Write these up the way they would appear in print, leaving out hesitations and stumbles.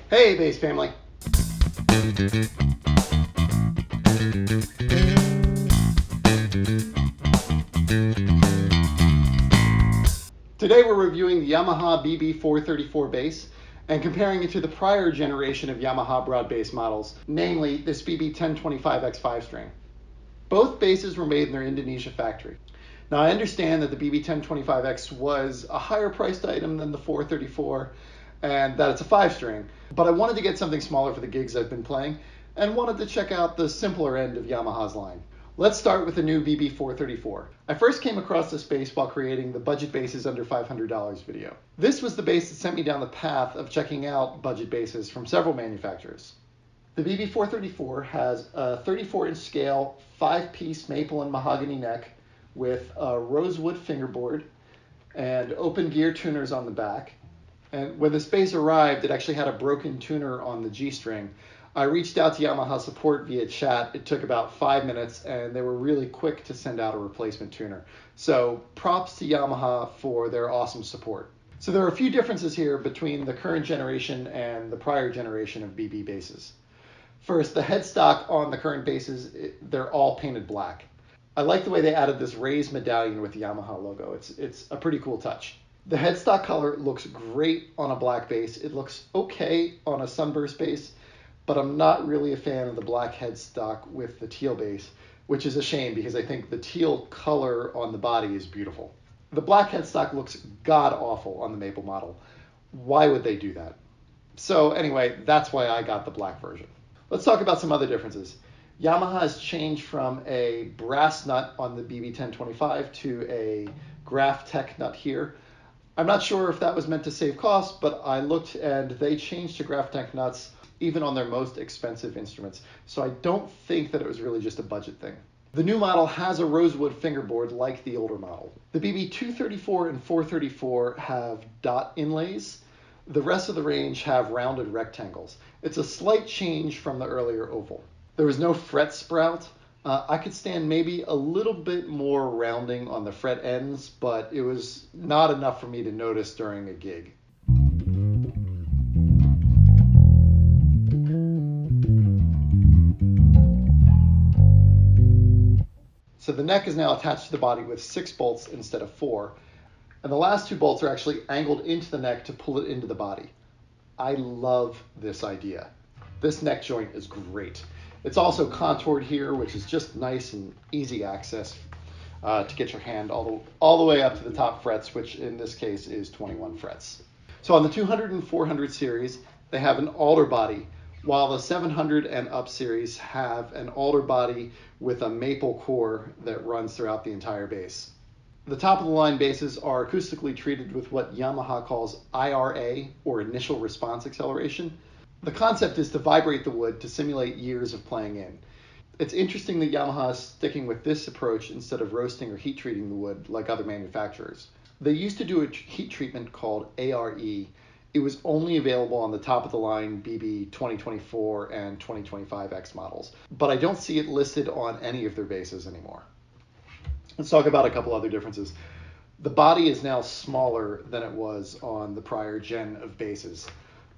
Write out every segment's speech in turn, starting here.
Hey, bass family. Today we're reviewing the Yamaha BB434 bass and comparing it to the prior generation of Yamaha Broadbass models, namely this BB1025X 5-string. Both basses were made in their Indonesia factory. Now I understand that the BB1025X was a higher priced item than the 434 and that it's a 5-string, but I wanted to get something smaller for the gigs I've been playing and wanted to check out the simpler end of Yamaha's line. Let's start with the new BB434. I first came across this bass while creating the Budget Basses Under $500 video. This was the bass that sent me down the path of checking out budget basses from several manufacturers. The BB434 has a 34-inch scale, 5-piece maple and mahogany neck with a rosewood fingerboard and open gear tuners on the back. And when this bass arrived, it actually had a broken tuner on the G string. I reached out to Yamaha support via chat. It took about 5 minutes and they were really quick to send out a replacement tuner. So props to Yamaha for their awesome support. So there are a few differences here between the current generation and the prior generation of BB basses. First, the headstock on the current basses, they're all painted black. I like the way they added this raised medallion with the Yamaha logo. It's a pretty cool touch. The headstock color looks great on a black bass. It looks okay on a sunburst bass, but I'm not really a fan of the black headstock with the teal bass, which is a shame because I think the teal color on the body is beautiful. The black headstock looks god-awful on the maple model. Why would they do that? So anyway, that's why I got the black version. Let's talk about some other differences. Yamaha has changed from a brass nut on the BB1025 to a Graphtec nut here. I'm not sure if that was meant to save costs, but I looked and they changed to Graphtec nuts even on their most expensive instruments. So I don't think that it was really just a budget thing. The new model has a rosewood fingerboard like the older model. The BB234 and 434 have dot inlays. The rest of the range have rounded rectangles. It's a slight change from the earlier oval. There was no fret sprout. I could stand maybe a little bit more rounding on the fret ends, but it was not enough for me to notice during a gig. So the neck is now attached to the body with 6 bolts instead of 4, and the last 2 bolts are actually angled into the neck to pull it into the body. I love this idea. This neck joint is great. It's also contoured here, which is just nice and easy access to get your hand all the way up to the top frets, which in this case is 21 frets. So on the 200 and 400 series, they have an alder body, while the 700 and up series have an alder body with a maple core that runs throughout the entire bass. The top of the line basses are acoustically treated with what Yamaha calls IRA, or initial response acceleration. The concept is to vibrate the wood to simulate years of playing in. It's interesting that Yamaha is sticking with this approach instead of roasting or heat treating the wood like other manufacturers. They used to do a heat treatment called ARE. It was only available on the top of the line BB 2024 and 2025X models, but I don't see it listed on any of their basses anymore. Let's talk about a couple other differences. The body is now smaller than it was on the prior gen of basses.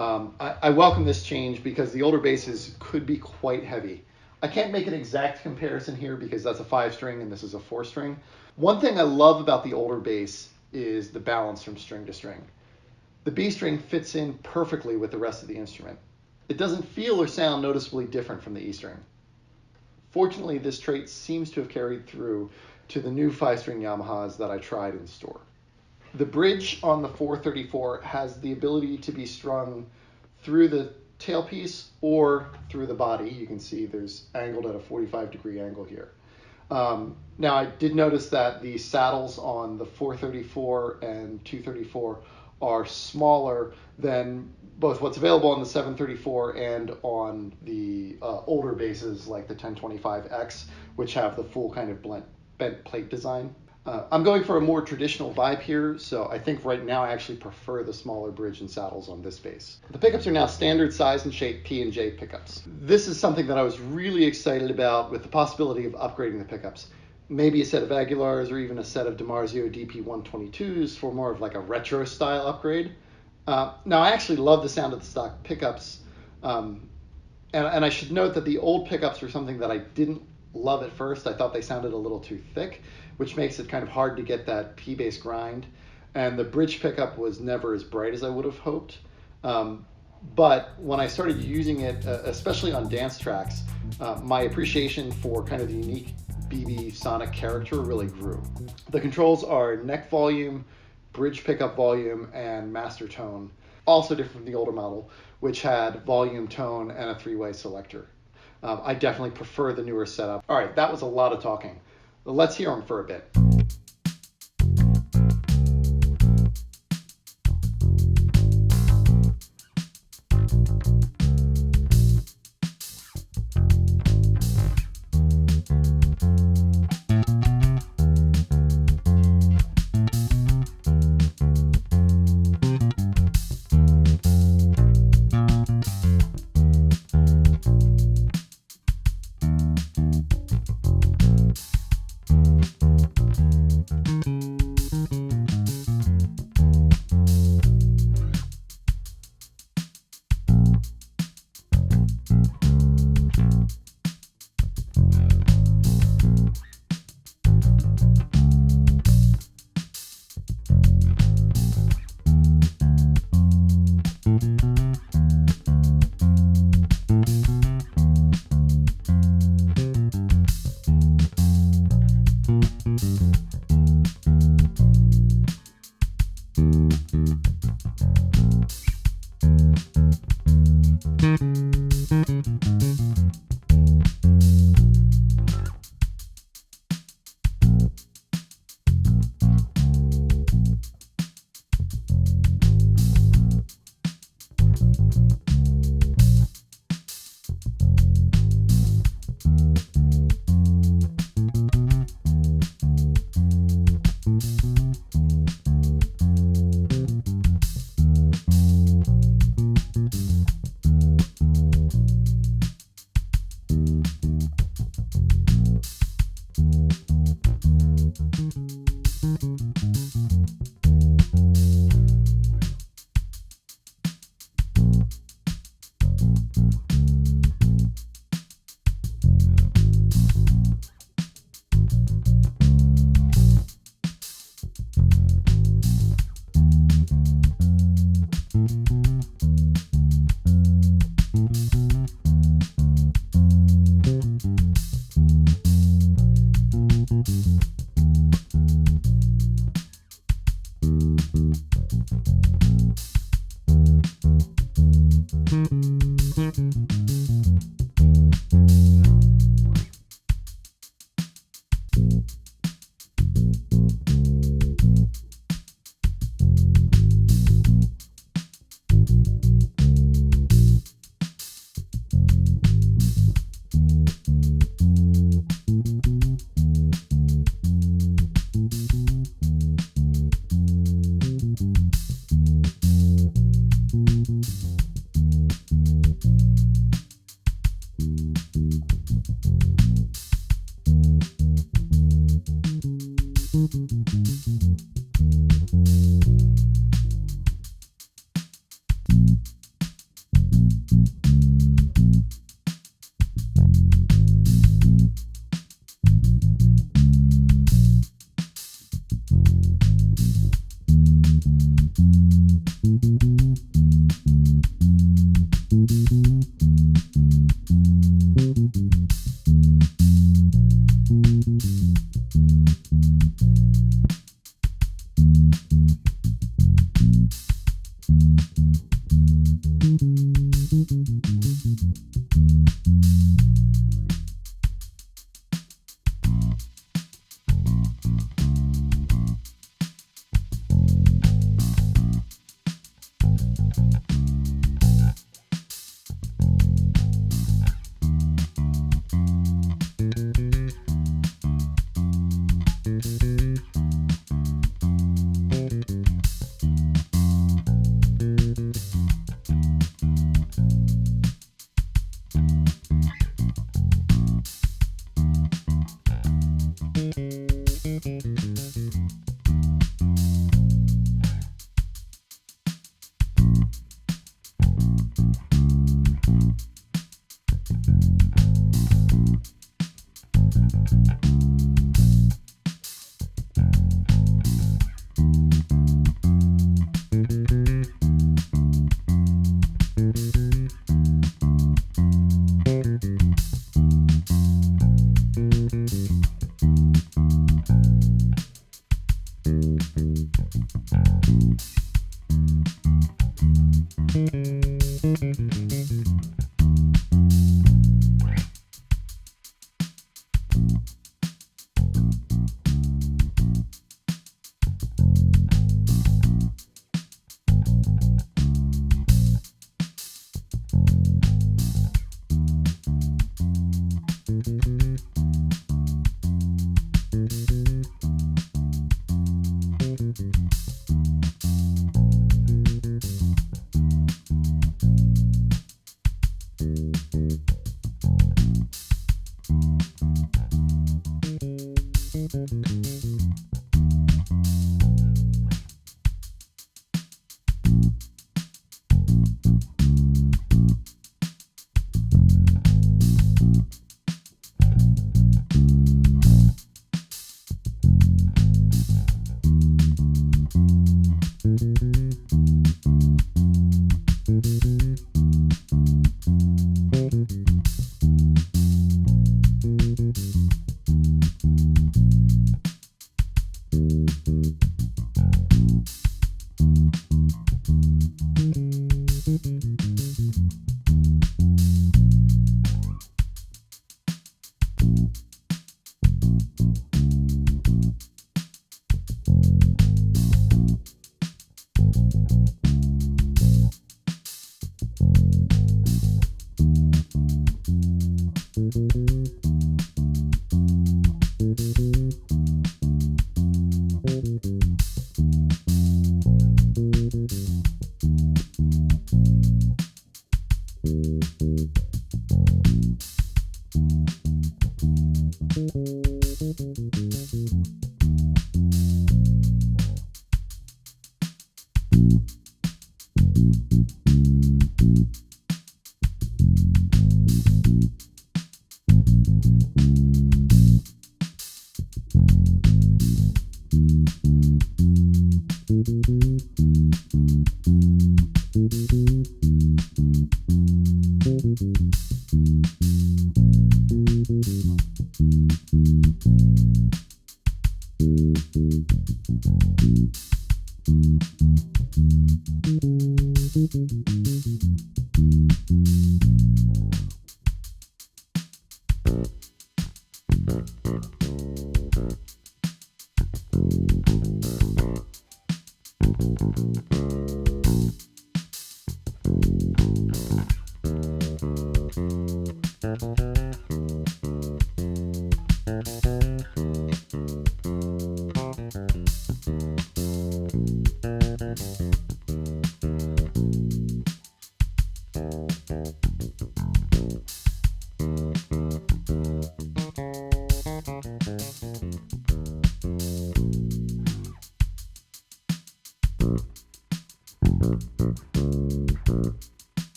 I welcome this change because the older basses could be quite heavy. I can't make an exact comparison here because that's a 5-string and this is a 4-string. One thing I love about the older bass is the balance from string to string. The B string fits in perfectly with the rest of the instrument. It doesn't feel or sound noticeably different from the E string. Fortunately, this trait seems to have carried through to the new 5-string Yamahas that I tried in the store. The bridge on the 434 has the ability to be strung through the tailpiece or through the body. You can see there's angled at a 45-degree angle here. Now I did notice that the saddles on the 434 and 234 are smaller than both what's available on the 734 and on the older basses like the 1025X, which have the full kind of bent plate design. I'm going for a more traditional vibe here, so I think right now I actually prefer the smaller bridge and saddles on this bass. The pickups are now standard size and shape P&J pickups. This is something that I was really excited about with the possibility of upgrading the pickups. Maybe a set of Aguilars or even a set of DiMarzio DP122s for more of like a retro style upgrade. Now, I actually love the sound of the stock pickups, and I should note that the old pickups were something that I didn't love at first. I thought they sounded a little too thick, which makes it kind of hard to get that P-bass grind. And the bridge pickup was never as bright as I would have hoped. But when I started using it, especially on dance tracks, my appreciation for kind of the unique BB sonic character really grew. The controls are neck volume, bridge pickup volume, and master tone. Also different from the older model, which had volume, tone, and a 3-way selector. I definitely prefer the newer setup. All right, that was a lot of talking. Let's hear them for a bit.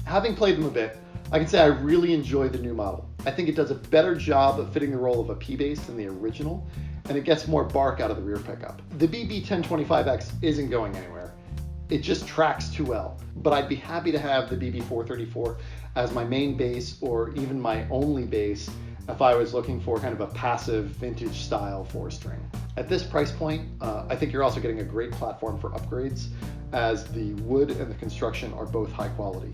Having played them a bit, I can say I really enjoy the new model. I think it does a better job of fitting the role of a P-bass than the original, and it gets more bark out of the rear pickup. The BB1025X isn't going anywhere. It just tracks too well, but I'd be happy to have the BB434 as my main bass or even my only bass if I was looking for kind of a passive vintage style 4-string. At this price point, I think you're also getting a great platform for upgrades, as the wood and the construction are both high quality.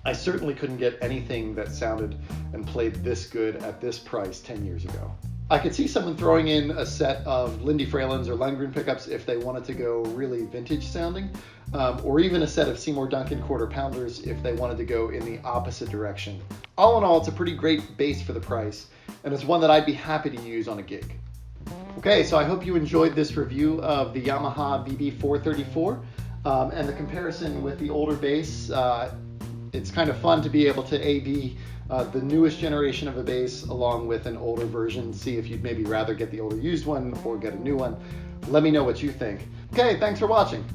I certainly couldn't get anything that sounded and played this good at this price 10 years ago. I could see someone throwing in a set of Lindy Fralins or Lundgren pickups if they wanted to go really vintage sounding, or even a set of Seymour Duncan quarter pounders if they wanted to go in the opposite direction. All in all, it's a pretty great bass for the price, and it's one that I'd be happy to use on a gig. Okay, so I hope you enjoyed this review of the Yamaha BB434 and the comparison with the older bass. It's kind of fun to be able to A/B the newest generation of a bass along with an older version, see if you'd maybe rather get the older used one or get a new one. Let me know what you think. Okay, thanks for watching.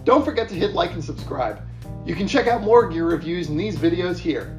Don't forget to hit like and subscribe. You can check out more gear reviews in these videos here.